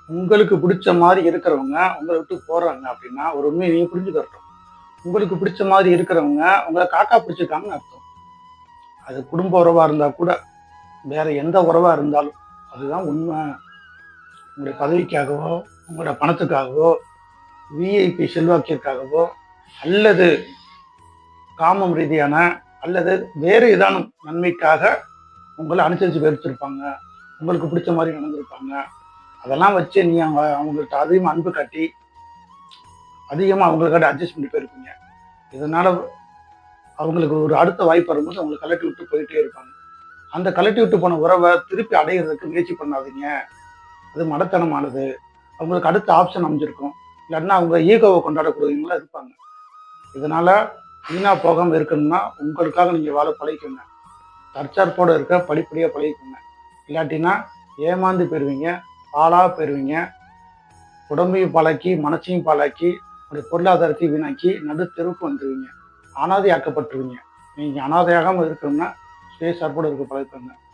உங்களுக்கு பிடிச்ச மாதிரி இருக்கிறவங்க உங்கள விட்டு போறாங்க அப்படின்னா, ஒரு உண்மைய நீங்க புரிஞ்சுக்கறட்டும். உங்களுக்கு பிடிச்ச மாதிரி இருக்கிறவங்க உங்கள காக்கா பிடிச்சிருக்காங்கன்னு அர்த்தம். அது குடும்ப உறவா இருந்தா கூட, வேற எந்த உறவா இருந்தாலும், அதுதான் உண்ம. உங்களுடைய பதவிக்காகவோ, உங்களோட பணத்துக்காகவோ, விஐபி செல்வாக்கிற்காகவோ, அல்லது காமம் ரீதியான அல்லது வேறு ஏதானும் நன்மைக்காக உங்கள அனுசரிச்சு வெறுத்திருப்பாங்க. உங்களுக்கு பிடிச்ச மாரி நடந்திருப்பாங்க. அதெல்லாம் வச்சு நீங்க அவங்கள்ட்ட அதிகமா அன்பு காட்டி, அதிகமா அவங்களுக்காண்டி அட்ஜஸ்ட் பண்ணி போயிருப்பீங்க. இதனால அவங்களுக்கு ஒரு அடுத்த வாய்ப்பு வரும்போது அவங்கள கழட்டி விட்டு போயிட்டே இருப்பாங்க. அந்த கழட்டி விட்டு போன உறவ திருப்பி அடையறதுக்கு முயற்சி பண்ணாதீங்க. அது மடத்தனமானது. அவங்களுக்கு அடுத்த ஆப்ஷன் அமைஞ்சிருக்கும். இல்லாட்டினா அவங்க ஈகோவ கொண்டாடக்கூடியவங்களா இருப்பாங்க. இதனால வீணா போகாம இருக்கணும்னா, உங்களுக்காக நீங்க வாழ பழகிக்கோங்க. தற்சார்போட இருக்க படிப்படியா பழகிக்கோங்க. இல்லாட்டினா ஏமாந்து போயிருவீங்க. பாழா போயிருவீங்க. உடம்பையும் பாழாக்கி, மனசையும் பாழாக்கி, ஒரு பொருளாதாரத்தையும் வீணாக்கி நடு தெருவுக்கு வந்துருவீங்க. அனாதை ஆக்கப்பட்டுருவீங்க. நீங்க அனாதையாகாம இருக்கணும்னா, சுயசார்போட இருக்க பழகிக்கோங்க.